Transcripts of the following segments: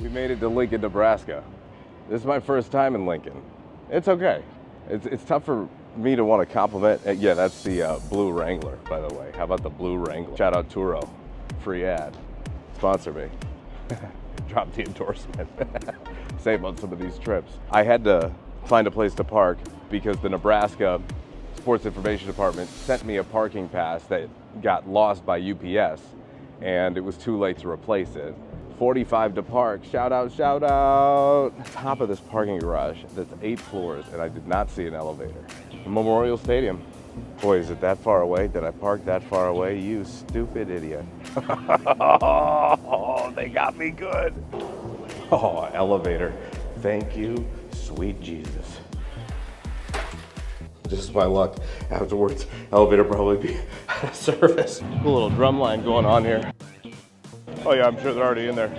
We made it to Lincoln, Nebraska. This is my first time in Lincoln. It's okay. It's tough for me to want to compliment. Yeah, that's the Blue Wrangler, by the way. How about the Blue Wrangler? Shout out Turo. Free ad. Sponsor me. Drop the endorsement. Save on some of these trips. I had to find a place to park because the Nebraska Sports Information Department sent me a parking pass that got lost by UPS, and it was too late to replace it. 45 to park. Shout out, shout out. Top of this parking garage that's 8 floors, and I did not see an elevator. Memorial Stadium. Boy, is it that far away? Did I park that far away? You stupid idiot. Oh, they got me good. Oh, elevator. Thank you, sweet Jesus. Just my luck. Afterwards, elevator probably be out of service. A little drum line going on here. Oh yeah, I'm sure they're already in there.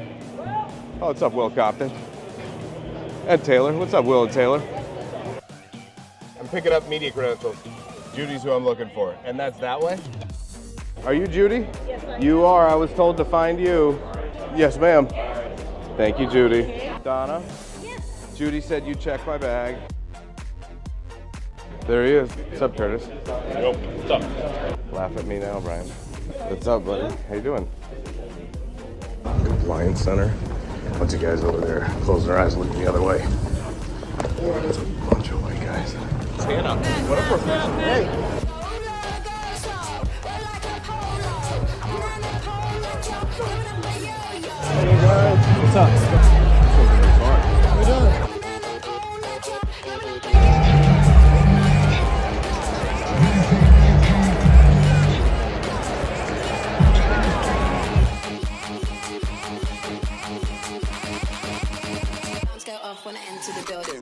Oh, what's up, Will Compton? And Taylor. What's up, Will and Taylor? I'm picking up media credentials. Judy's who I'm looking for. And that's that way? Are you Judy? Yes, ma'am. You are. I was told to find you. Yes, ma'am. Thank you, Judy. Donna? Yes. Judy said you check my bag. There he is. What's up, Curtis? Yo, what's up? Laugh at me now, Brian. What's up, buddy? How you doing? Lion Center. Bunch of guys over there closing their eyes, looking the other way. It's a bunch of white guys. Stand up. What a professional. Hey. Hey guys, what's up? How we doing? Go off when I enter the building.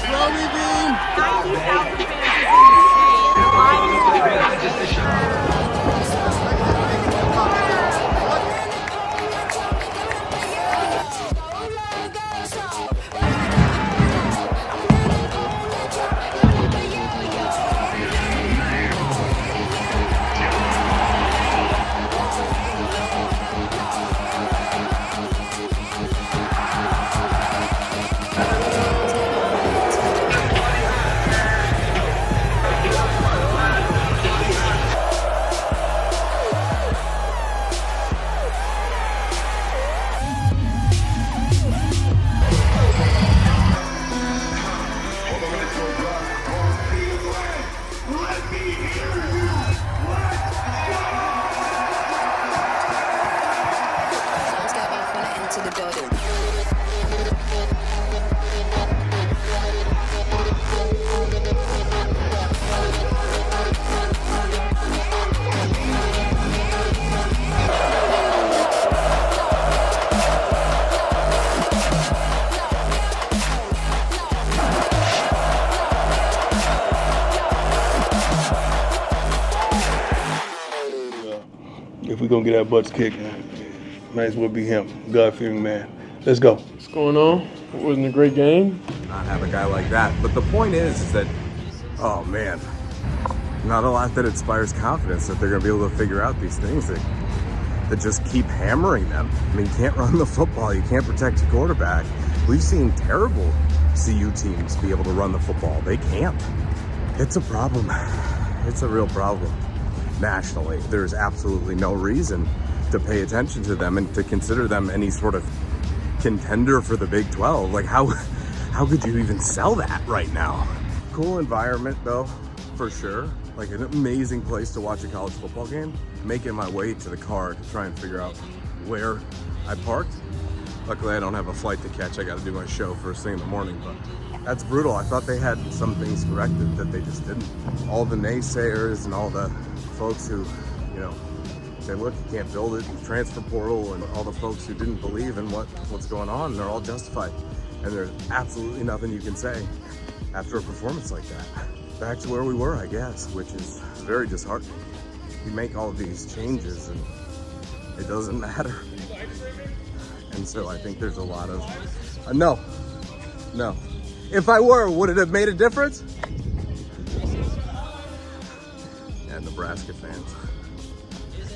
Roadie beam! 90,000 fans in the If we're gonna get our butts kicked, might as well be him, God-fearing man. Let's go. What's going on? It wasn't a great game. Not have a guy like that. But the point is that, oh man, not a lot that inspires confidence that they're going to be able to figure out these things that just keep hammering them. I mean, you can't run the football. You can't protect your quarterback. We've seen terrible CU teams be able to run the football. They can't. It's a problem. It's a real problem. Nationally, there's absolutely no reason to pay attention to them and to consider them any sort of contender for the Big 12. Like, how could you even sell that right now? Cool environment though, for sure. Like an amazing place to watch a college football game. Making my way to the car to try and figure out where I parked. Luckily I don't have a flight to catch. I got to do my show first thing in the morning, but that's brutal. I thought they had some things corrected that they just didn't. All the naysayers and all the folks who, you know, say, look, you can't build it, transfer portal, and all the folks who didn't believe in what's going on, they're all justified. And there's absolutely nothing you can say after a performance like that. Back to where we were, I guess, which is very disheartening. You make all of these changes and it doesn't matter. And so I think there's a lot of, no. If I were, would it have made a difference? Yeah, Nebraska fans.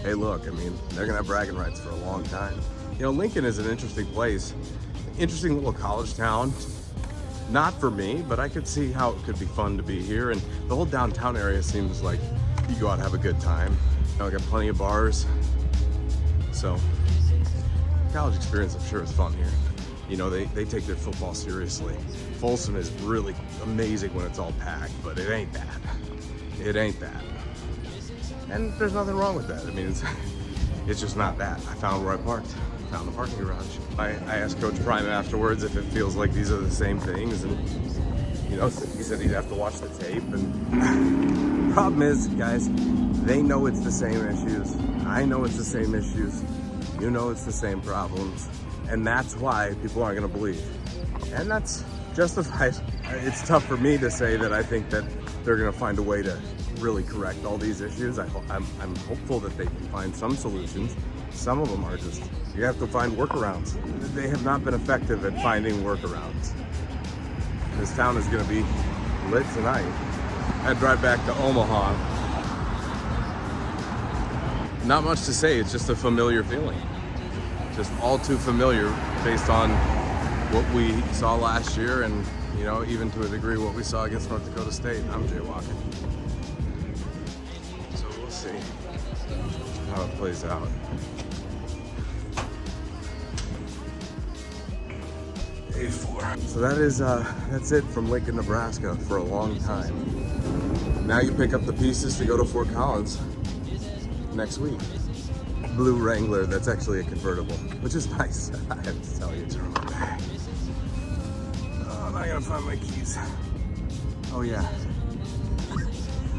Hey, look, I mean, they're gonna have bragging rights for a long time. You know, Lincoln is an interesting place, interesting little college town. Not for me, but I could see how it could be fun to be here. And the whole downtown area seems like you go out and have a good time. You know, I got plenty of bars. So, college experience, I'm sure, is fun here. You know, they take their football seriously. Folsom is really amazing when it's all packed, but it ain't that. It ain't that. And there's nothing wrong with that. I mean, it's just not that. I found where I parked. Found the parking garage. I asked Coach Prime afterwards if it feels like these are the same things, and you know, he said he'd have to watch the tape. And problem is, guys, they know it's the same issues. I know it's the same issues. You know it's the same problems, and that's why people aren't going to believe. And that's justified. It's tough for me to say that I think that they're going to find a way to really correct all these issues. I'm hopeful that they can find some solutions. Some of them are just, you have to find workarounds. They have not been effective at finding workarounds. This town is going to be lit tonight. I drive back to Omaha. Not much to say, it's just a familiar feeling. Just all too familiar based on what we saw last year and, you know, even to a degree what we saw against North Dakota State. I'm jaywalking. So we'll see how it plays out. A4. So that's it from Lincoln, Nebraska for a long time. Now you pick up the pieces to go to Fort Collins next week. Blue Wrangler, that's actually a convertible, which is nice. I have to tell you, it's in my bag. Oh, I'm not gonna find my keys. Oh yeah.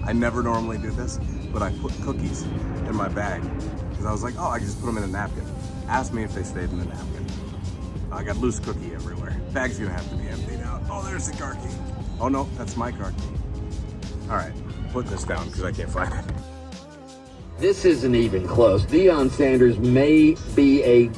I never normally do this, but I put cookies in my bag because I was like, oh, I can just put them in a napkin. Ask me if they stayed in the napkin. I got loose cookie everywhere. Bag's gonna have to be emptied out. Oh, there's the car key. Oh no, that's my car key. All right, putting this down because I can't find it. This isn't even close. Deion Sanders may be a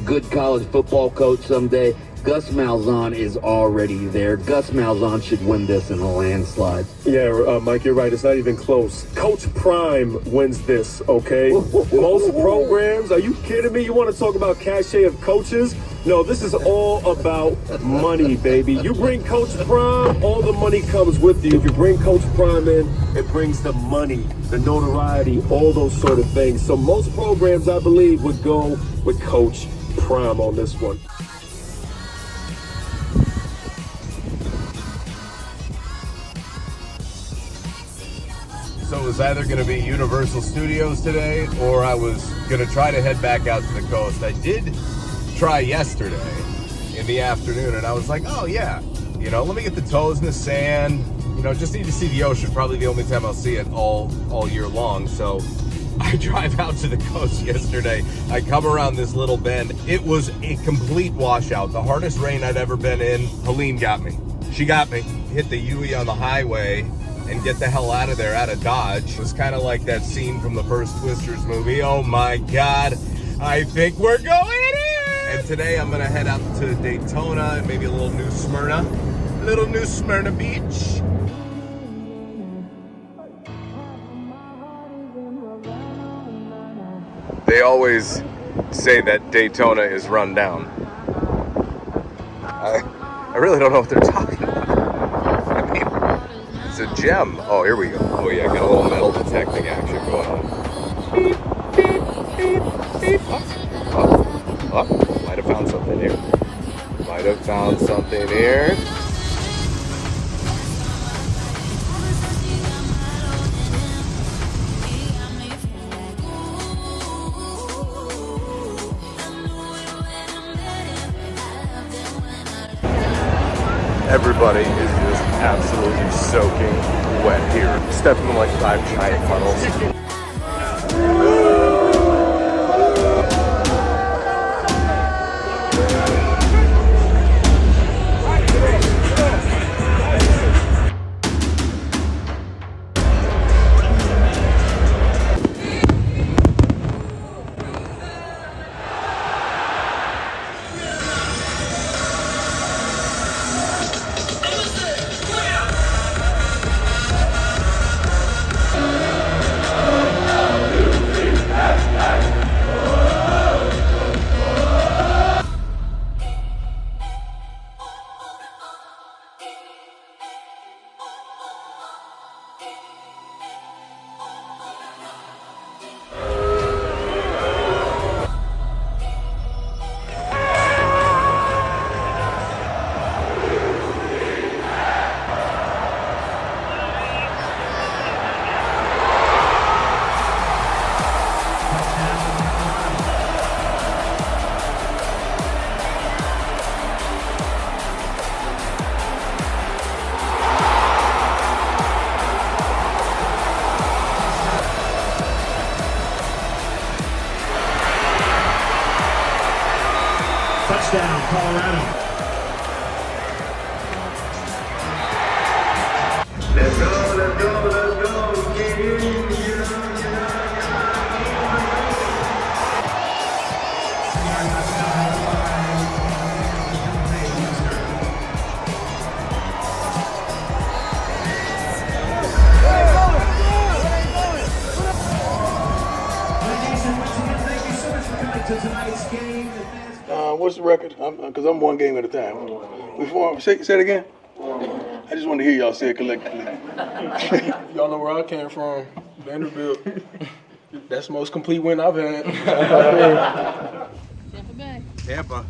good college football coach someday. Gus Malzahn is already there. Gus Malzahn should win this in a landslide. Yeah, Mike, you're right. It's not even close. Coach Prime wins this, okay? Most programs, are you kidding me? You want to talk about cachet of coaches? No, this is all about money, baby. You bring Coach Prime, all the money comes with you. If you bring Coach Prime in, it brings the money, the notoriety, all those sort of things. So most programs, I believe, would go with Coach Prime on this one. So it was either going to be Universal Studios today, or I was going to try to head back out to the coast. I did try yesterday in the afternoon, and I was like, oh yeah, you know, let me get the toes in the sand, you know, just need to see the ocean. Probably the only time I'll see it all year long. So I drive out to the coast yesterday. I come around this little bend. It was a complete washout. The hardest rain I'd ever been in. Helene got me. She got me. Hit the UE on the highway and get the hell out of there, out of Dodge. It was kind of like that scene from the first Twisters movie. Oh my God, I think we're going in! And today I'm gonna head out to Daytona and maybe a little New Smyrna. Little New Smyrna Beach. They always say that Daytona is run down. I really don't know what they're talking about. I mean, it's a gem. Oh, here we go. Oh yeah, got a little metal detecting action going on. Beep, beep, beep, beep. Oh, might have found something here. Might have found something here. Everybody is just absolutely soaking wet here. Stepping in like 5 giant puddles. touchdown, Colorado. Let's go, let's go, let's go. Get in, get up. To tonight's game. What's the record? Because I'm one game at a time. Before say it again. I just want to hear y'all say it collectively. Y'all know where I came from, Vanderbilt. That's the most complete win I've had. Tampa.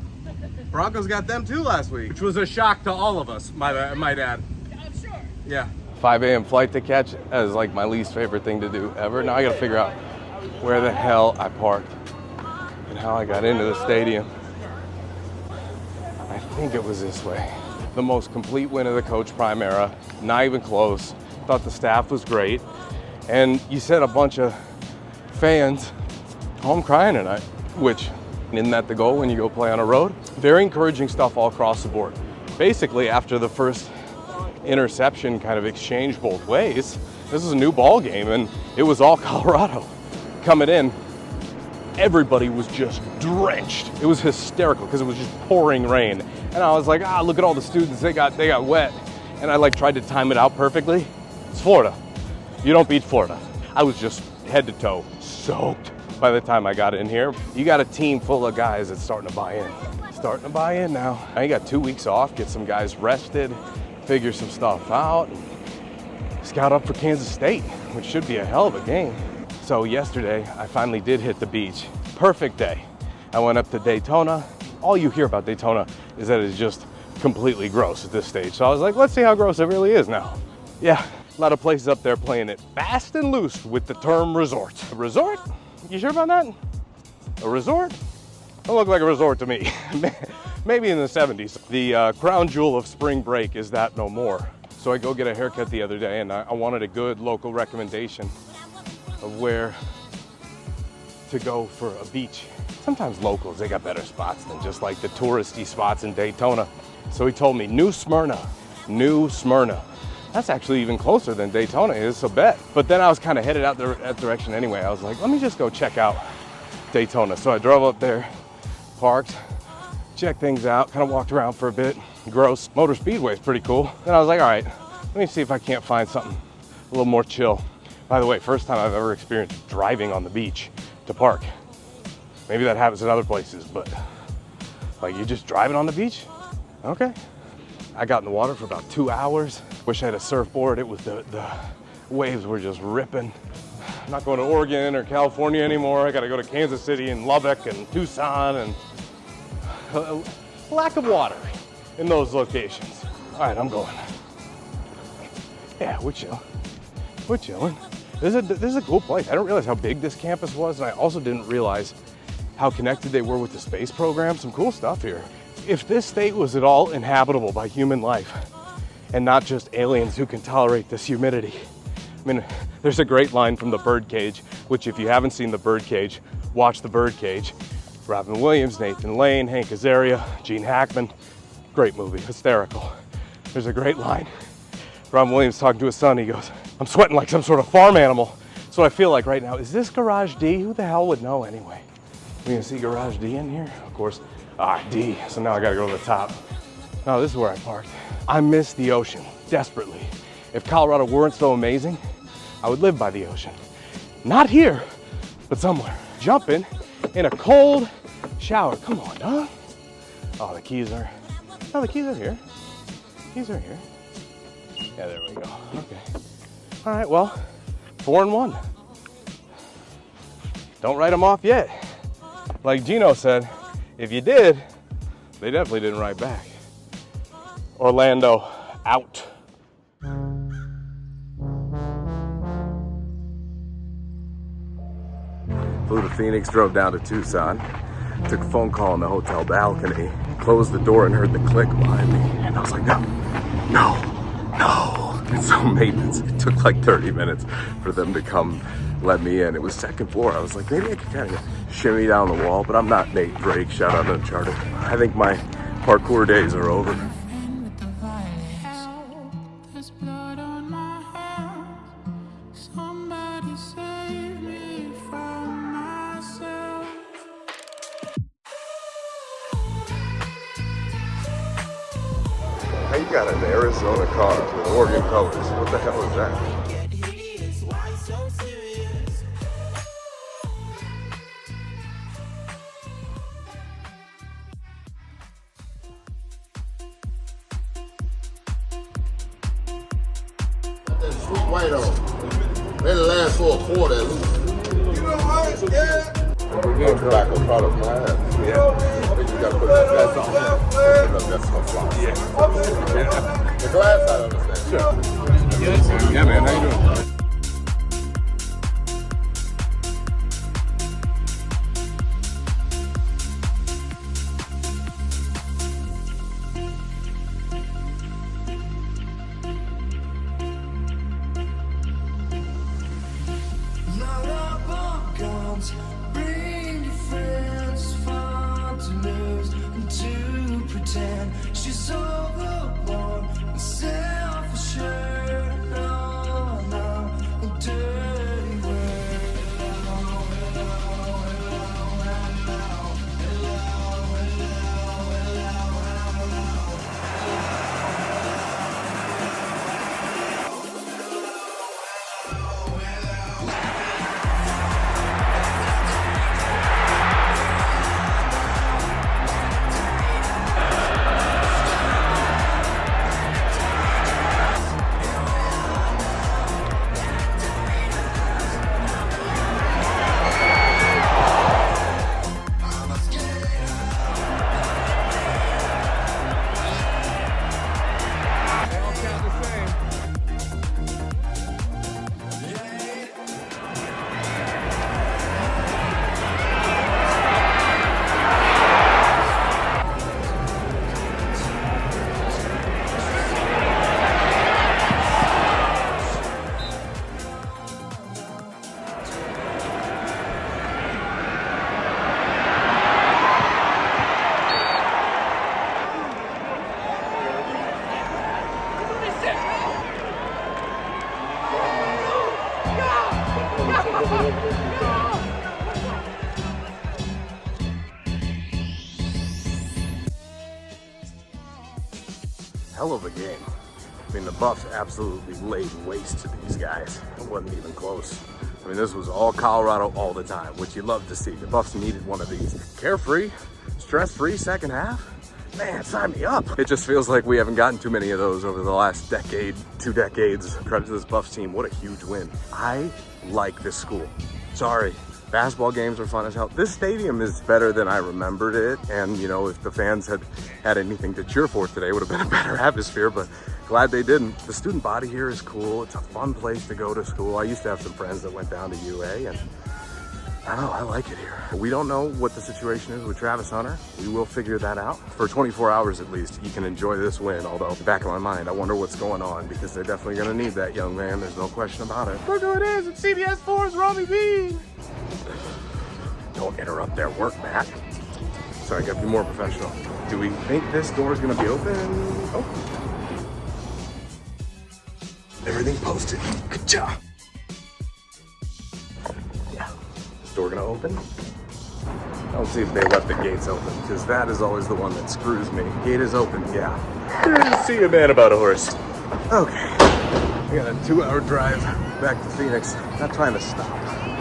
Broncos got them too last week, which was a shock to all of us, my dad. I'm sure. Yeah. 5 a.m. flight to catch is like my least favorite thing to do ever. Now I gotta figure out where the hell I parked and how I got into the stadium. I think it was this way. The most complete win of the Coach Prime era, not even close. Thought the staff was great. And you said a bunch of fans home crying tonight, which isn't that the goal when you go play on a road? Very encouraging stuff all across the board. Basically, after the first interception kind of exchanged both ways, this is a new ball game and it was all Colorado. Coming in, everybody was just drenched. It was hysterical because it was just pouring rain. And I was like, look at all the students, they got wet. And I like tried to time it out perfectly. It's Florida. You don't beat Florida. I was just head to toe soaked by the time I got in here. You got a team full of guys that's starting to buy in. Starting to buy in now. I got 2 weeks off, get some guys rested, figure some stuff out, and scout up for Kansas State, which should be a hell of a game. So yesterday, I finally did hit the beach. Perfect day. I went up to Daytona. All you hear about Daytona is that it's just completely gross at this stage. So I was like, let's see how gross it really is now. Yeah, a lot of places up there playing it fast and loose with the term resort. A resort? You sure about that? A resort? Don't look like a resort to me. Maybe in the 70s. The crown jewel of spring break is that no more. So I go get a haircut the other day and I wanted a good local recommendation of where to go for a beach. Sometimes locals, they got better spots than just like the touristy spots in Daytona. So he told me New Smyrna. That's actually even closer than Daytona is, so bet. But then I was kind of headed out that direction anyway. I was like, let me just go check out Daytona. So I drove up there, parked, checked things out, kind of walked around for a bit. Gross. Motor Speedway is pretty cool. Then I was like, all right, let me see if I can't find something a little more chill. By the way, first time I've ever experienced driving on the beach to park. Maybe that happens in other places, but like you're just driving on the beach? Okay. I got in the water for about 2 hours. Wish I had a surfboard. It was the waves were just ripping. I'm not going to Oregon or California anymore. I got to go to Kansas City and Lubbock and Tucson and lack of water in those locations. All right, I'm going. Yeah, we're chilling. We're chilling. This is a cool place. I didn't realize how big this campus was, and I also didn't realize how connected they were with the space program. Some cool stuff here. If this state was at all inhabitable by human life and not just aliens who can tolerate this humidity. I mean, there's a great line from The Birdcage, which if you haven't seen The Birdcage, watch The Birdcage. Robin Williams, Nathan Lane, Hank Azaria, Gene Hackman. Great movie, hysterical. There's a great line. Robin Williams talking to his son, he goes, I'm sweating like some sort of farm animal. That's what I feel like right now. Is this Garage D? Who the hell would know anyway? We gonna see Garage D in here? Of course. D. So now I gotta go to the top. No, this is where I parked. I miss the ocean desperately. If Colorado weren't so amazing, I would live by the ocean. Not here, but somewhere. Jumping in a cold shower. Come on, huh? Oh, the keys are here. Keys are here. Yeah, there we go. Okay. All right, well, 4-1. Don't write them off yet. Like Gino said, if you did, they definitely didn't write back. Orlando out. Flew to Phoenix, drove down to Tucson, took a phone call in the hotel balcony, closed the door and heard the click behind me. And I was like, no. And so maintenance, it took like 30 minutes for them to come let me in. It was second floor. I was like, maybe I could kind of shimmy down the wall, but I'm not Nate Drake. Shout out to Uncharted. I think my parkour days are over. How you got an Arizona car with Oregon colors? What the hell is that? That sweet white on. Let it last for a quarter at least. You know what? Yeah. We're getting tobacco products, man. Yeah. I think you gotta put that on. That's so fly. Yeah. The glass, I understand. Sure. Yeah, man. How you doing? She's all the one, self-assured. Hell of a game. I mean, the Buffs absolutely laid waste to these guys. It wasn't even close. I mean, this was all Colorado all the time, which you love to see. The Buffs needed one of these. Carefree, stress-free second half. Man, sign me up. It just feels like we haven't gotten too many of those over the last decade, 2 decades. Credit to this Buffs team. What a huge win. I like this school. Sorry. Basketball games are fun as hell. This stadium is better than I remembered it. And, you know, if the fans had had anything to cheer for today, it would have been a better atmosphere, but glad they didn't. The student body here is cool. It's a fun place to go to school. I used to have some friends that went down to UA, and I don't know, I like it here. We don't know what the situation is with Travis Hunter. We will figure that out. For 24 hours at least, you can enjoy this win, although in the back of my mind, I wonder what's going on, because they're definitely gonna need that young man. There's no question about it. Look who it is, it's CBS 4's Robbie B. Don't interrupt their work, Matt. Sorry, I gotta be more professional. Do we think this door is gonna be open? Oh. Everything posted. Good job. Yeah. Is the door gonna open? I'll see if they left the gates open, because that is always the one that screws me. Gate is open, yeah. Good to see you, man, about a horse. Okay. We got a 2-hour drive back to Phoenix. Not trying to stop.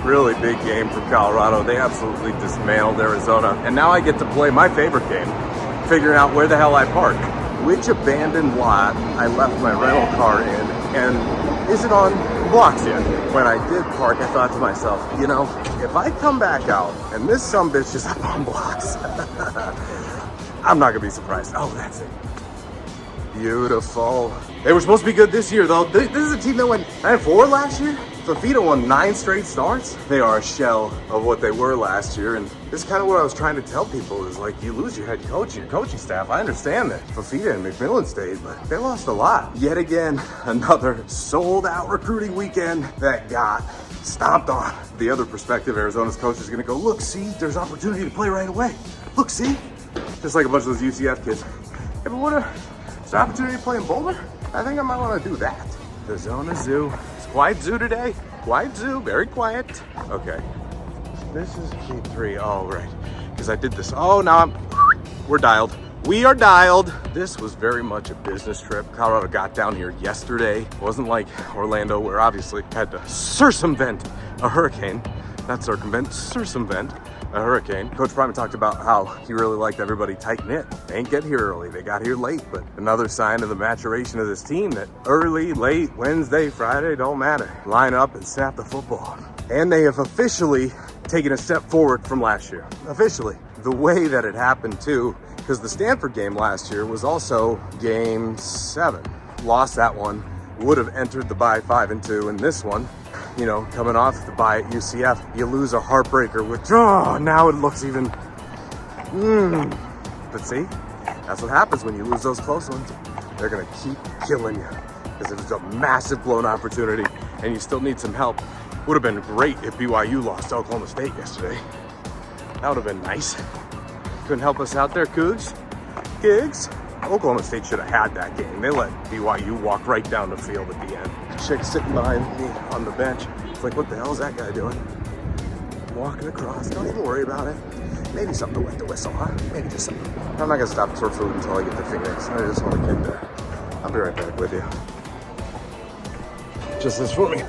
Really big game from Colorado. They absolutely dismantled Arizona. And now I get to play my favorite game, figuring out where the hell I park. Which abandoned lot I left my rental car in, and is it on blocks yet? When I did park, I thought to myself, you know, if I come back out and this sumbitch is up on blocks, I'm not gonna be surprised. Oh, that's it. Beautiful. They were supposed to be good this year, though. This is a team that went 9-4 last year. Fafita won 9 straight starts. They are a shell of what they were last year, and this is kind of what I was trying to tell people is like, you lose your head coach, your coaching staff. I understand that Fafita and McMillan stayed, but they lost a lot. Yet again, another sold out recruiting weekend that got stomped on. The other perspective, Arizona's coach is gonna go, look, see, there's opportunity to play right away. Look, see? Just like a bunch of those UCF kids. Hey, but there's an opportunity to play in Boulder? I think I might wanna do that. The Zona Zoo. It's quiet zoo today. Quiet zoo, very quiet. Okay, this is gate 3. Oh, right, because I did this. Oh, now we're dialed. We are dialed. This was very much a business trip. Colorado got down here yesterday. It wasn't like Orlando, where obviously had to circumvent a hurricane. Not circumvent, circumvent a hurricane. Coach Prime talked about how he really liked everybody tight-knit. They ain't get here early, they got here late, but another sign of the maturation of this team that early, late, Wednesday, Friday, don't matter. Line up and snap the football. And they have officially taken a step forward from last year. Officially. The way that it happened too, because the Stanford game last year was also game 7. Lost that one, would have entered the bye 5-2, and this one, you know, coming off the bye at UCF, you lose a heartbreaker with, oh, now it looks even, But see, that's what happens when you lose those close ones. They're gonna keep killing you because it was a massive blown opportunity and you still need some help. Would have been great if BYU lost to Oklahoma State yesterday. That would have been nice. Couldn't help us out there, Cougs. Cougs. Oklahoma State should have had that game. They let BYU walk right down the field at the end. Chick sitting behind me on the bench. It's like, what the hell is that guy doing? Walking across. Don't even worry about it. Maybe something to wet the whistle, huh? Maybe just something. I'm not gonna stop for food until I get to Phoenix. I just want to get there. I'll be right back with you. Just this for me.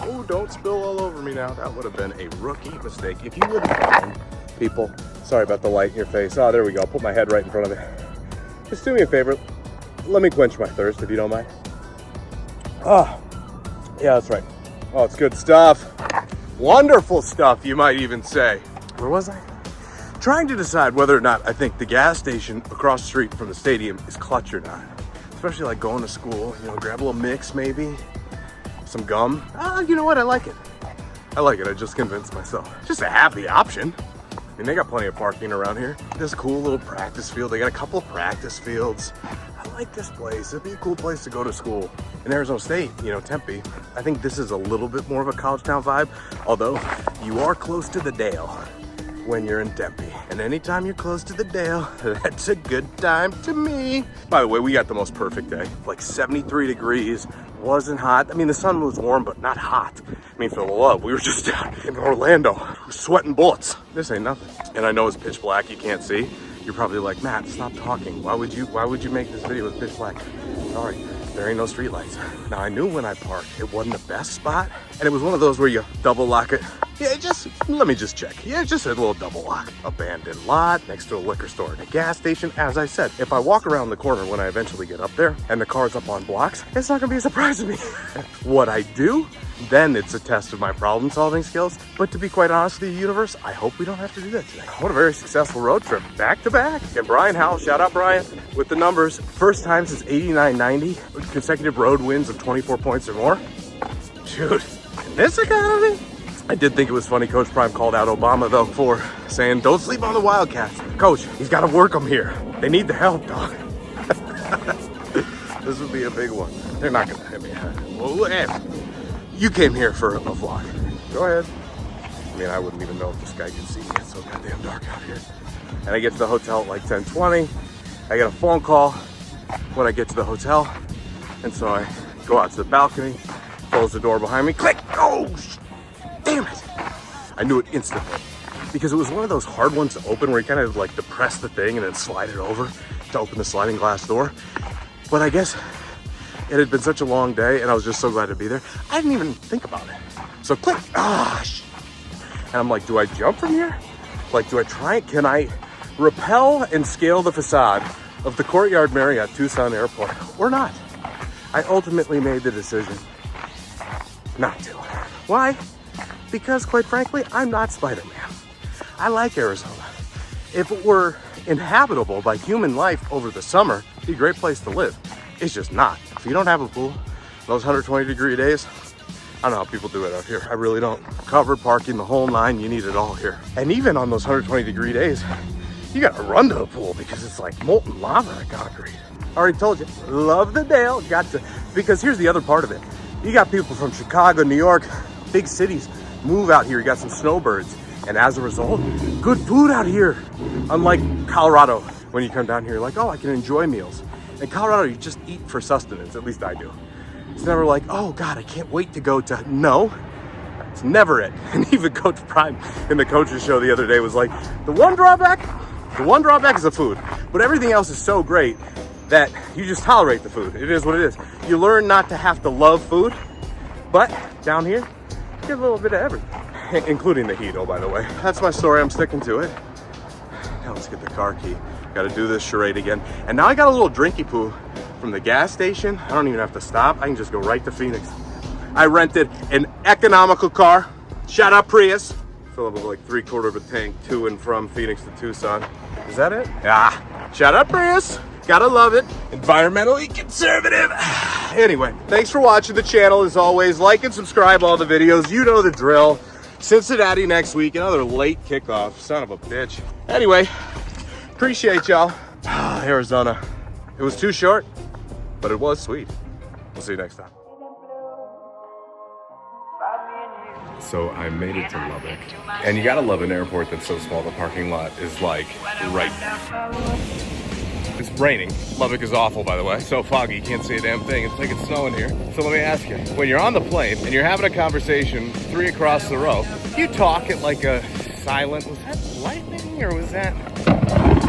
Oh, don't spill all over me now. That would have been a rookie mistake. If you wouldn't mind, people. Sorry about the light in your face. Oh, there we go. I'll put my head right in front of it. Just do me a favor. Let me quench my thirst, if you don't mind. Ah, yeah, that's right. Oh, it's good stuff. Wonderful stuff, you might even say. Where was I? Trying to decide whether or not I think the gas station across the street from the stadium is clutch or not. Especially like going to school, you know, grab a little mix maybe, some gum. Ah, you know what? I like it. I like it. I just convinced myself. Just to have the option. I mean, they got plenty of parking around here. This cool little practice field. They got a couple of practice fields. I like this place. It'd be a cool place to go to school. In Arizona State, you know, Tempe, I think this is a little bit more of a college town vibe, although you are close to the Dale when you're in Tempe. And anytime you're close to the Dale, that's a good time to me. By the way, we got the most perfect day. Like 73 degrees, wasn't hot. I mean, the sun was warm, but not hot. I mean, for the love, we were just down in Orlando, sweating bullets. This ain't nothing. And I know it's pitch black, you can't see. You're probably like, Matt, stop talking. Why would you make this video with pitch black? Sorry, there ain't no street lights. Now, I knew when I parked, it wasn't the best spot. And it was one of those where you double lock it. Yeah, let me just check. Yeah, just a little double lock. Abandoned lot next to a liquor store and a gas station. As I said, if I walk around the corner when I eventually get up there and the car's up on blocks, it's not gonna be a surprise to me. What I do, then it's a test of my problem solving skills. But to be quite honest with the universe, I hope we don't have to do that today. What a very successful road trip, back to back. And Brian Howell, shout out Brian, with the numbers. First time since 89-90, consecutive road wins of 24 points or more. Dude, in this economy? I did think it was funny Coach Prime called out Obama, though, for saying, don't sleep on the Wildcats. Coach, he's got to work them here. They need the help, dog. This would be a big one. They're not going to hit me. Well, hey, you came here for a vlog. Go ahead. I mean, I wouldn't even know if this guy can see me. It's so goddamn dark out here. And I get to the hotel at like 10:20. I get a phone call when I get to the hotel. And so I go out to the balcony, close the door behind me, click, oh, damn it. I knew it instantly because it was one of those hard ones to open where you kind of like depress the thing and then slide it over to open the sliding glass door. But I guess it had been such a long day and I was just so glad to be there. I didn't even think about it. So click, and I'm like, do I jump from here? Like, do I try it? Can I rappel and scale the facade of the Courtyard Marriott Tucson Airport or not? I ultimately made the decision not to. Why? Because quite frankly, I'm not Spider-Man. I like Arizona. If it were inhabitable by human life over the summer, it'd be a great place to live. It's just not. If you don't have a pool, Those 120-degree days, I don't know how people do it out here. I really don't. Covered parking, the whole nine, you need it all here. And even on those 120-degree days, you gotta run to the pool because it's like molten lava at concrete. Already told you, love the Dale, got to, because here's the other part of it. You got people from Chicago, New York, big cities, move out here. You got some snowbirds. And as a result, good food out here. Unlike Colorado, when you come down here, you're like, oh, I can enjoy meals. In Colorado, you just eat for sustenance, at least I do. It's never like, oh God, I can't wait to go to, no, it's never it. And even Coach Prime in the coaches show the other day was like, the one drawback is the food, but everything else is so great that you just tolerate the food. It is what it is. You learn not to have to love food, but down here, you get a little bit of everything, including the heat, oh, by the way. That's my story, I'm sticking to it. Now let's get the car key. Gotta do this charade again. And now I got a little drinky poo from the gas station. I don't even have to stop. I can just go right to Phoenix. I rented an economical car. Shout out Prius. Fill up with like 3/4 of a tank to and from Phoenix to Tucson. Is that it? Yeah. Shout out Prius. Gotta love it. Environmentally conservative. Anyway, thanks for watching the channel. As always, like and subscribe all the videos. You know the drill. Cincinnati next week. Another late kickoff. Son of a bitch. Anyway, appreciate y'all. Arizona. It was too short, but it was sweet. We'll see you next time. So I made it to Lubbock. And you gotta love an airport that's so small the parking lot is like right there. It's raining. Lubbock is awful, by the way. So foggy, you can't see a damn thing. It's like it's snowing here. So let me ask you, when you're on the plane and you're having a conversation 3 across the row, you talk at like a silent, was that lightning or was that?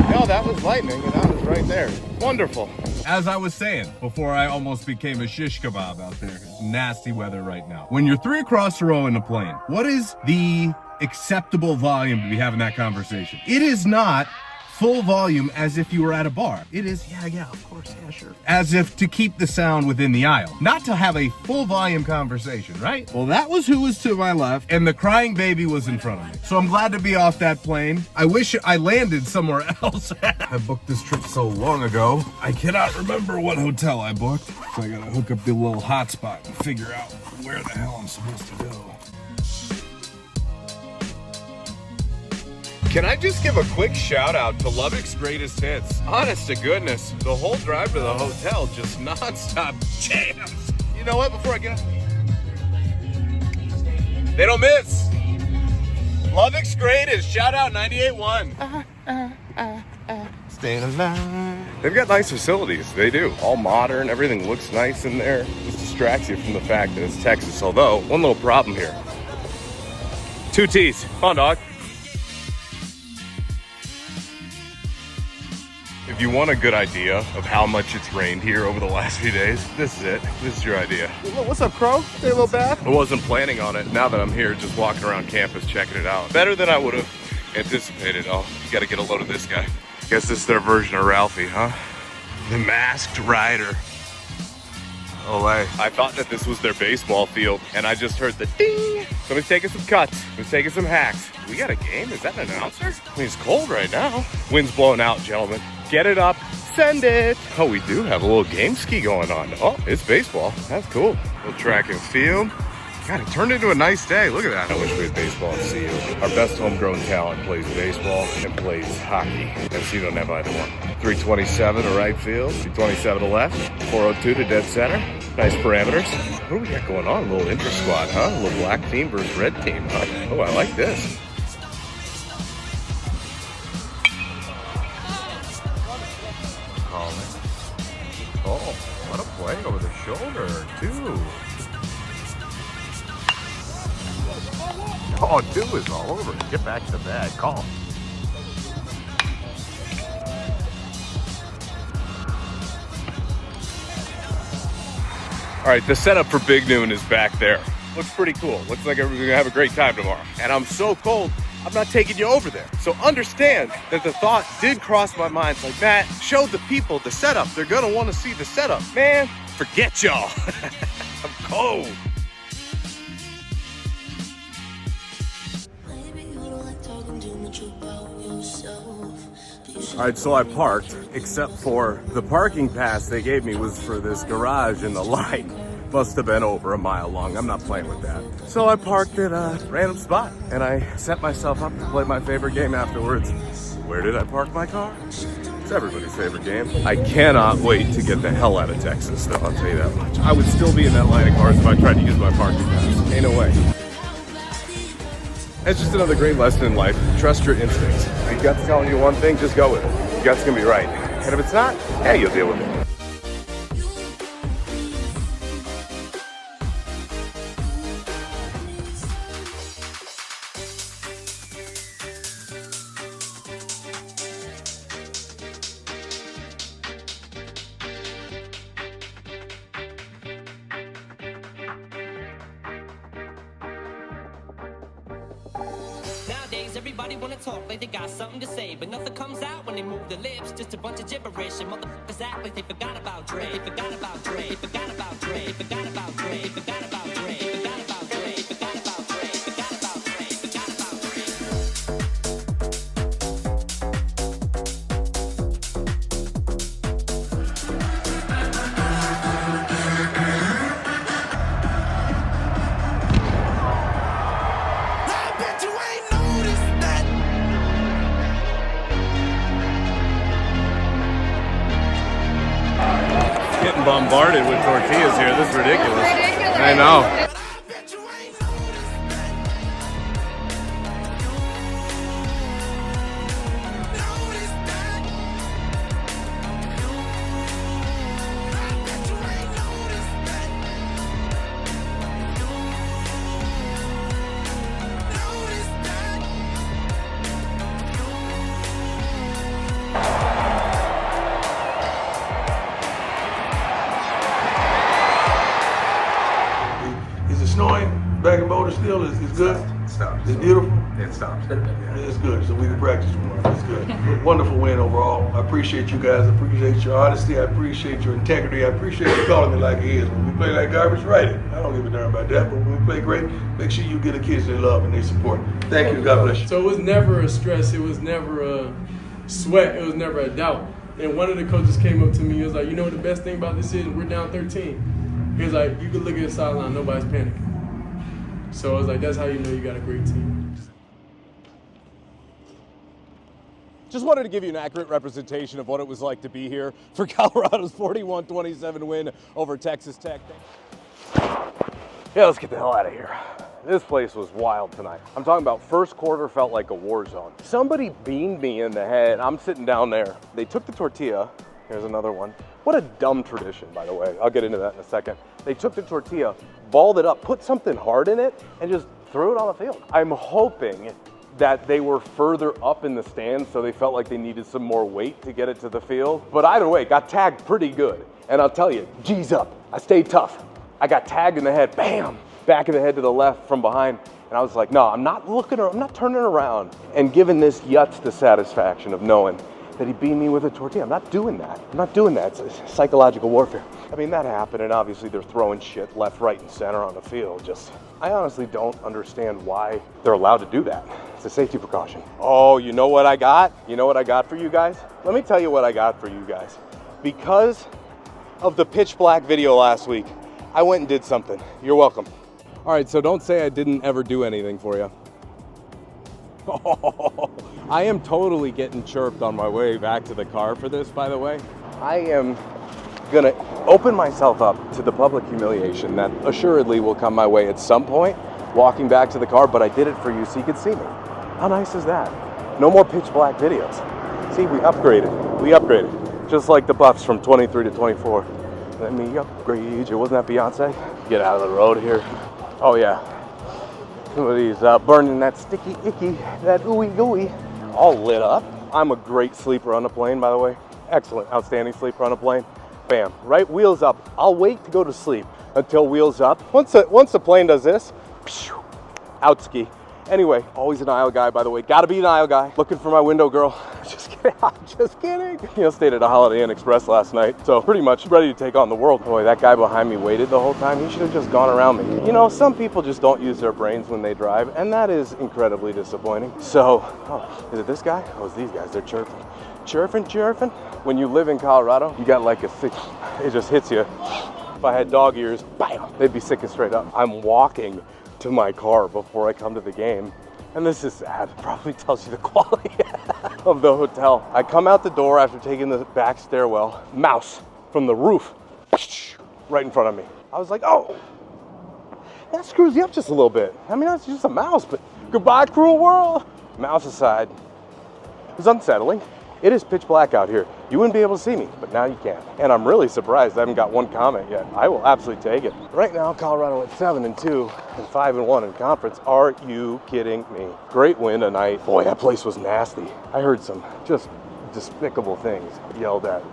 No, that was lightning and that was right there. Wonderful. As I was saying, before I almost became a shish kebab out there, nasty weather right now. When you're 3 across the row in a plane, what is the acceptable volume to be having that conversation? It is not full volume as if you were at a bar. It is, yeah, of course, yeah, sure. As if to keep the sound within the aisle. Not to have a full volume conversation, right? Well, that was who was to my left, and the crying baby was in front of me. So I'm glad to be off that plane. I wish I landed somewhere else. I booked this trip so long ago, I cannot remember what hotel I booked. So I gotta hook up the little hotspot and figure out where the hell I'm supposed to go. Can I just give a quick shout out to Lubbock's greatest hits? Honest to goodness, the whole drive to the hotel, just nonstop jams. You know what, before I get up, they don't miss. Lubbock's greatest, shout out 98.1. Staying alive. They've got nice facilities, they do. All modern, everything looks nice in there. Just distracts you from the fact that it's Texas. Although, one little problem here. 2 T's, come on dog. If you want a good idea of how much it's rained here over the last few days, this is it. This is your idea. What's up, Crow? Take a little bath? I wasn't planning on it. Now that I'm here, just walking around campus, checking it out. Better than I would have anticipated. Oh, you gotta get a load of this guy. Guess this is their version of Ralphie, huh? The Masked Rider. Olay. I thought that this was their baseball field, and I just heard the ding. Somebody's taking some cuts. Somebody's taking some hacks. We got a game? Is that an announcer? I mean, it's cold right now. Wind's blowing out, gentlemen. Get it up, send it. Oh, we do have a little game ski going on. Oh, it's baseball. That's cool. A little track and field. God, it turned into a nice day. Look at that. I wish we had baseball at CU. Our best homegrown talent plays baseball and plays hockey. And so you don't have either one. 327 to right field, 327 to left, 402 to dead center. Nice parameters. What do we got going on? A little inter-squad, huh? A little black team versus red team, huh? Oh, I like this. Oh, what a play over the shoulder, too. Oh, 2 is all over it. Get back to the bag. Call. All right, the setup for Big Noon is back there. Looks pretty cool. Looks like we're gonna have a great time tomorrow. And I'm so cold, I'm not taking you over there. So understand that the thought did cross my mind. It's like, Matt, show the people the setup. They're gonna wanna see the setup. Man, forget y'all. I'm cold. All right, so I parked, except for the parking pass they gave me was for this garage in the light. must have been over a mile long. I'm not playing with that. So I parked at a random spot and I set myself up to play my favorite game afterwards. Where did I park my car? It's everybody's favorite game. I cannot wait to get the hell out of Texas, though, I'll tell you that much. I would still be in that line of cars if I tried to use my parking pass. Ain't no way. It's just another great lesson in life. Trust your instincts. If your gut's telling you one thing, just go with it. Your gut's gonna be right. And if it's not, hey, you'll deal with it. Nowadays, everybody wanna talk like they got something to say, but nothing comes out when they move their lips. Just a bunch of gibberish, and motherfuckers act like they forgot about Dre. They forgot about Dre. They forgot about Dre. They forgot about Dre. They forgot about Dre. They forgot about Dre. They forgot about Dre. They forgot about Dre. They forgot about Dre. Getting bombarded with tortillas here. This is ridiculous. I know. Snowing back in Boulder still is good. It stops. It's beautiful. It stops. It's good. So we can practice more. It's good. Wonderful win overall. I appreciate you guys. I appreciate your honesty. I appreciate your integrity. I appreciate you calling me like it is. When we play like garbage, write it. I don't give a darn about that. But when we play great, make sure you give the kids their love and their support. Thank you. God bless you. So it was never a stress. It was never a sweat. It was never a doubt. And one of the coaches came up to me. He was like, you know what the best thing about this is? We're down 13. He was like, you can look at the sideline. Nobody's panicking. So I was like, that's how you know you got a great team. Just wanted to give you an accurate representation of what it was like to be here for Colorado's 41-27 win over Texas Tech. Yeah, let's get the hell out of here. This place was wild tonight. I'm talking about first quarter felt like a war zone. Somebody beamed me in the head. I'm sitting down there. They took the tortilla. Here's another one. What a dumb tradition, by the way. I'll get into that in a second. They took the tortilla, balled it up, put something hard in it, and just threw it on the field. I'm hoping that they were further up in the stands, so they felt like they needed some more weight to get it to the field. But either way, got tagged pretty good. And I'll tell you, G's up. I stayed tough. I got tagged in the head, bam, back of the head to the left from behind. And I was like, no, I'm not turning around and giving this Yutz the satisfaction of knowing that he beat me with a tortilla. I'm not doing that. I'm not doing that. It's psychological warfare. I mean, that happened, and obviously they're throwing shit left, right, and center on the field. I honestly don't understand why they're allowed to do that. It's a safety precaution. Oh, you know what I got? You know what I got for you guys? Let me tell you what I got for you guys. Because of the pitch black video last week, I went and did something. You're welcome. All right, so don't say I didn't ever do anything for you. I am totally getting chirped on my way back to the car for this, by the way. I am gonna open myself up to the public humiliation that assuredly will come my way at some point walking back to the car, but I did it for you so you could see me. How nice is that? No more pitch black videos. See, we upgraded. We upgraded. Just like the Buffs from 23 to 24. Let me upgrade you. Wasn't that Beyonce? Get out of the road here. Oh yeah. Somebody's burning that sticky icky, that ooey gooey. All lit up. I'm a great sleeper on the plane, by the way. Excellent, outstanding sleeper on a plane. Bam, right, wheels up. I'll wait to go to sleep until wheels up. Once the plane does this, out ski. Anyway, always an aisle guy, by the way. Gotta be an aisle guy. Looking for my window girl. Just kidding, I'm just kidding. You know, stayed at a Holiday Inn Express last night, so pretty much ready to take on the world. Boy, that guy behind me waited the whole time. He should have just gone around me. You know, some people just don't use their brains when they drive, and that is incredibly disappointing. So, oh, is it this guy? Oh, it's these guys, they're chirping. Chirping. When you live in Colorado, you got like a six, it just hits you if I had dog ears, bam, they'd be sicking straight up. I'm walking to my car before I come to the game. And this is sad. Probably tells you the quality of the hotel. I come out the door after taking the back stairwell, mouse from the roof, right in front of me. I was like, oh, that screws you up just a little bit. I mean, that's just a mouse, but goodbye, cruel world. Mouse aside, it was unsettling. It is pitch black out here. You wouldn't be able to see me, but now you can. And I'm really surprised I haven't got one comment yet. I will absolutely take it. Right now, Colorado at 7-2 and 5-1 in conference. Are you kidding me? Great win tonight. Boy, that place was nasty. I heard some just despicable things yelled at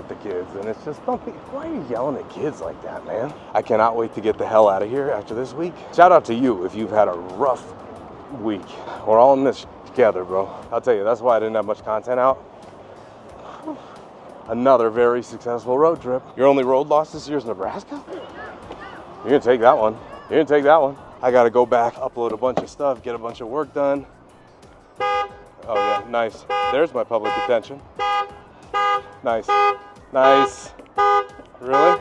the kids, and it's just, why are you yelling at kids like that, man? I cannot wait to get the hell out of here after this week. Shout out to you if you've had a rough week. We're all in this together, bro. I'll tell you, that's why I didn't have much content out. Another very successful road trip. Your only road loss this year is Nebraska? You're gonna take that one. You're gonna take that one. I gotta go back, upload a bunch of stuff, get a bunch of work done. Oh yeah, nice. There's my public attention. Nice, nice. Really?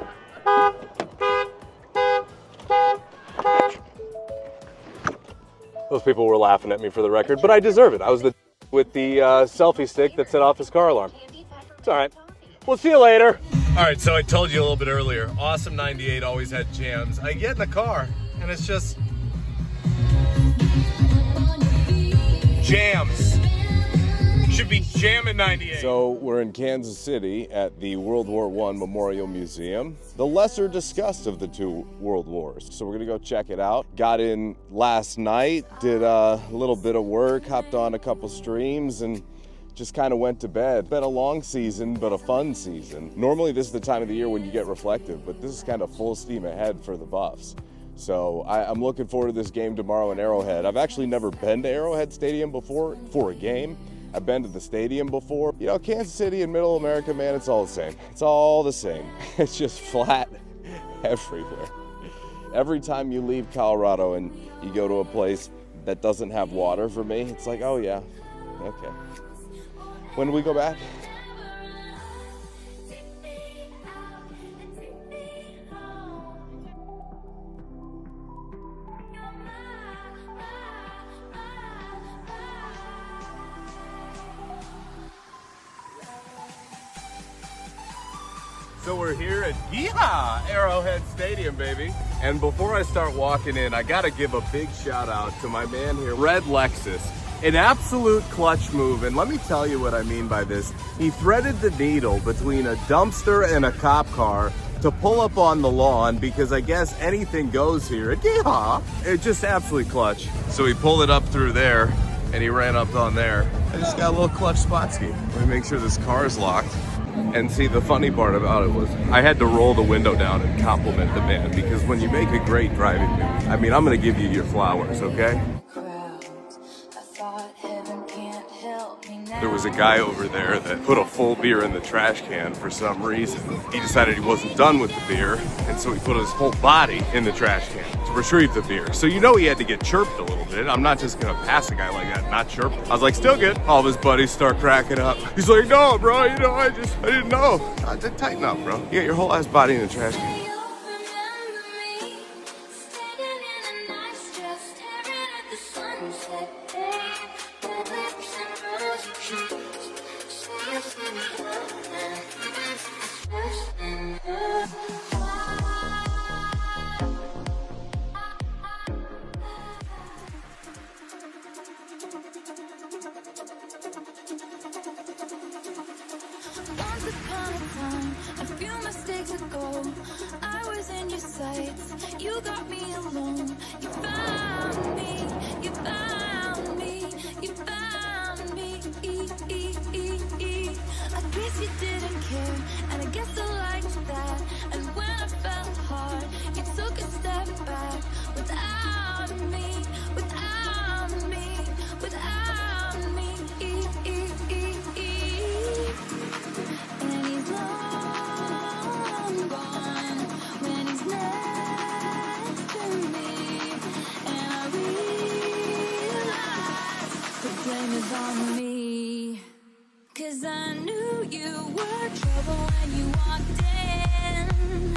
Those people were laughing at me for the record, but I deserve it. I was the with the selfie stick that set off his car alarm. It's all right. We'll see you later. All right, so I told you a little bit earlier, awesome 98 always had jams. I get in the car and it's just jams. Should be jamming 98. So we're in Kansas City at the World War I Memorial Museum, the lesser discussed of the two world wars. So we're gonna go check it out. Got in last night, did a little bit of work, hopped on a couple streams, and just kind of went to bed. Been a long season, but a fun season. Normally this is the time of the year when you get reflective, but this is kind of full steam ahead for the Buffs. So I'm looking forward to this game tomorrow in Arrowhead. I've actually never been to Arrowhead Stadium before for a game. I've been to the stadium before. You know, Kansas City and Middle America, man, it's all the same. It's all the same. It's just flat everywhere. Every time you leave Colorado and you go to a place that doesn't have water for me, it's like, oh yeah, okay. When do we go back? So we're here at Arrowhead Stadium, baby. And before I start walking in, I gotta give a big shout out to my man here, Red Lexus. An absolute clutch move, and let me tell you what I mean by this. He threaded the needle between a dumpster and a cop car to pull up on the lawn because I guess anything goes here. It's just absolutely clutch. So he pulled it up through there and he ran up on there. I just got a little clutch spot ski. Let me make sure this car is locked. And see, the funny part about it was I had to roll the window down and compliment the man because when you make a great driving movie, I mean, I'm gonna give you your flowers, okay? There was a guy over there that put a full beer in the trash can for some reason. He decided he wasn't done with the beer, and so he put his whole body in the trash can to retrieve the beer. So you know he had to get chirped a little bit. I'm not just gonna pass a guy like that, not chirp. I was like, still good. All of his buddies start cracking up. He's like, no, bro, you know, I didn't know. I did tighten up, bro. You got your whole ass body in the trash can. You got me alone. You found me. You found me. You found me. I guess you didn't care, and I guess I liked that. And when I fell hard, you took a step back. Without me, without me, without me. And he's long gone when he's next to me. And I realize the blame is on me. 'Cause I knew you were trouble when you walked in.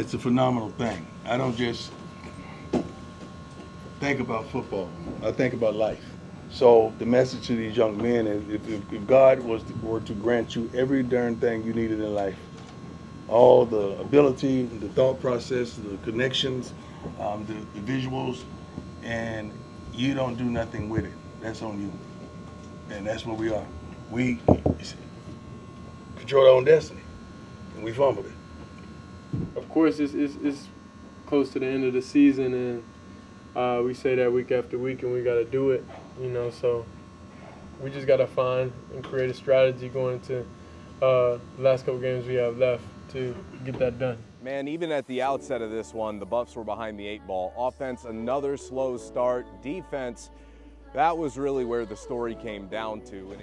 it's a phenomenal thing. I don't just think about football. I think about life. So the message to these young men is if God were to grant you every darn thing you needed in life, all the ability, the thought process, the connections, the visuals, and you don't do nothing with it, that's on you. And that's what we are. We control our own destiny, and we fumbled it. Of course, it's close to the end of the season, and we say that week after week, and we got to do it, you know, so we just got to find and create a strategy going into the last couple games we have left to get that done. Man, even at the outset of this one, the Buffs were behind the 8 ball. Offense, another slow start. Defense, that was really where the story came down to.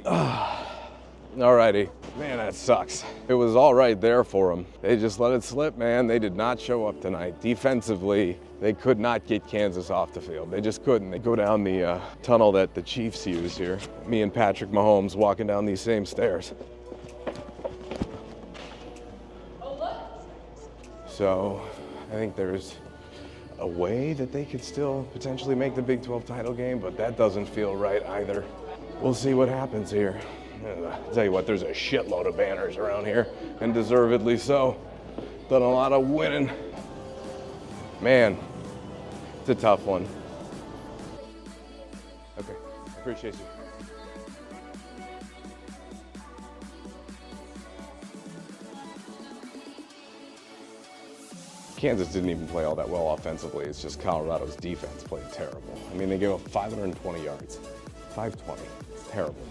Alrighty. Man, that sucks. It was all right there for them. They just let it slip, man. They did not show up tonight. Defensively, they could not get Kansas off the field. They just couldn't. They go down the tunnel that the Chiefs use here. Me and Patrick Mahomes walking down these same stairs. So I think there's a way that they could still potentially make the Big 12 title game, but that doesn't feel right either. We'll see what happens here. I'll tell you what, there's a shitload of banners around here, and deservedly so. Done a lot of winning. Man, it's a tough one. Okay, I appreciate you. Kansas didn't even play all that well offensively. It's just Colorado's defense played terrible. I mean, they gave up 520 yards. 520. It's terrible.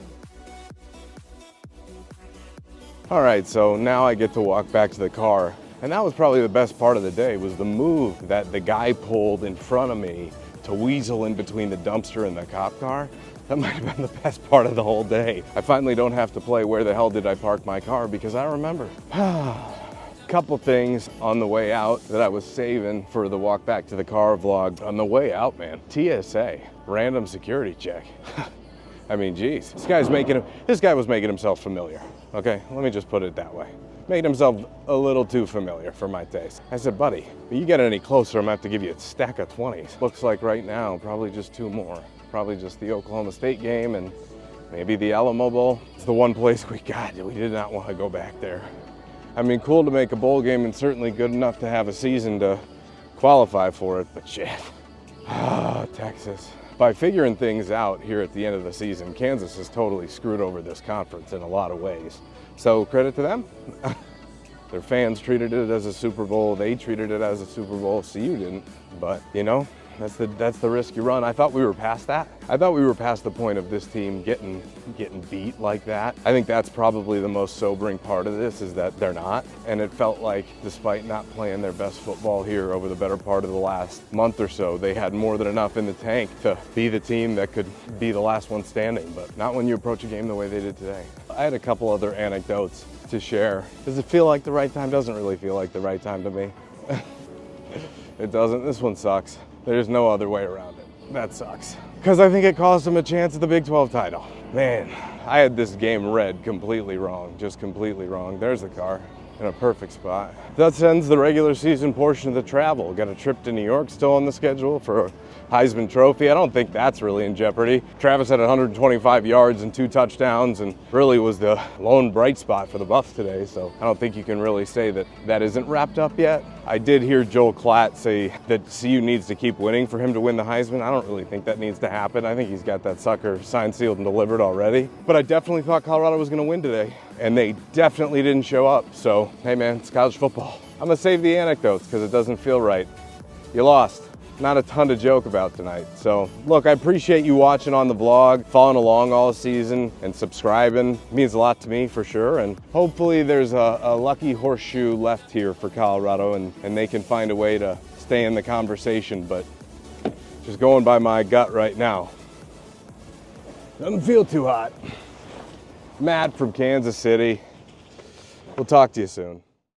All right, so now I get to walk back to the car. And that was probably the best part of the day, was the move that the guy pulled in front of me to weasel in between the dumpster and the cop car. That might have been the best part of the whole day. I finally don't have to play where the hell did I park my car, because I remember. Couple things on the way out that I was saving for the walk back to the car vlog. On the way out, man, TSA, random security check. I mean, geez, this guy was making himself familiar. Okay, let me just put it that way. Made himself a little too familiar for my taste. I said, buddy, if you get any closer, I'm gonna have to give you a stack of 20s. Looks like right now, probably just 2 more. Probably just the Oklahoma State game and maybe the Alamo Bowl. It's the one place we got. We did not want to go back there. I mean, cool to make a bowl game and certainly good enough to have a season to qualify for it, but shit. Texas. By figuring things out here at the end of the season, Kansas has totally screwed over this conference in a lot of ways. So credit to them. Their fans treated it as a Super Bowl. They treated it as a Super Bowl. CU didn't, but you know, that's the risk you run. I thought we were past that. I thought we were past the point of this team getting beat like that. I think that's probably the most sobering part of this, is that they're not. And it felt like, despite not playing their best football here over the better part of the last month or so, they had more than enough in the tank to be the team that could be the last one standing, but not when you approach a game the way they did today. I had a couple other anecdotes to share. Does it feel like the right time? Doesn't really feel like the right time to me. It doesn't. This one sucks. There's no other way around it. That sucks. Because I think it cost them a chance at the Big 12 title. Man, I had this game read completely wrong, just completely wrong. There's the car in a perfect spot. That ends the regular season portion of the travel. Got a trip to New York still on the schedule for a Heisman Trophy. I don't think that's really in jeopardy. Travis had 125 yards and 2 touchdowns and really was the lone bright spot for the Buffs today, so I don't think you can really say that that isn't wrapped up yet. I did hear Joel Klatt say that CU needs to keep winning for him to win the Heisman. I don't really think that needs to happen. I think he's got that sucker signed, sealed, and delivered already. But I definitely thought Colorado was going to win today, and they definitely didn't show up. So, hey man, it's college football. I'm going to save the anecdotes because it doesn't feel right. You lost. Not a ton to joke about tonight. So look, I appreciate you watching on the vlog, following along all season and subscribing. It means a lot to me for sure. And hopefully there's a lucky horseshoe left here for Colorado and they can find a way to stay in the conversation. But just going by my gut right now, doesn't feel too hot. Matt from Kansas City. We'll talk to you soon.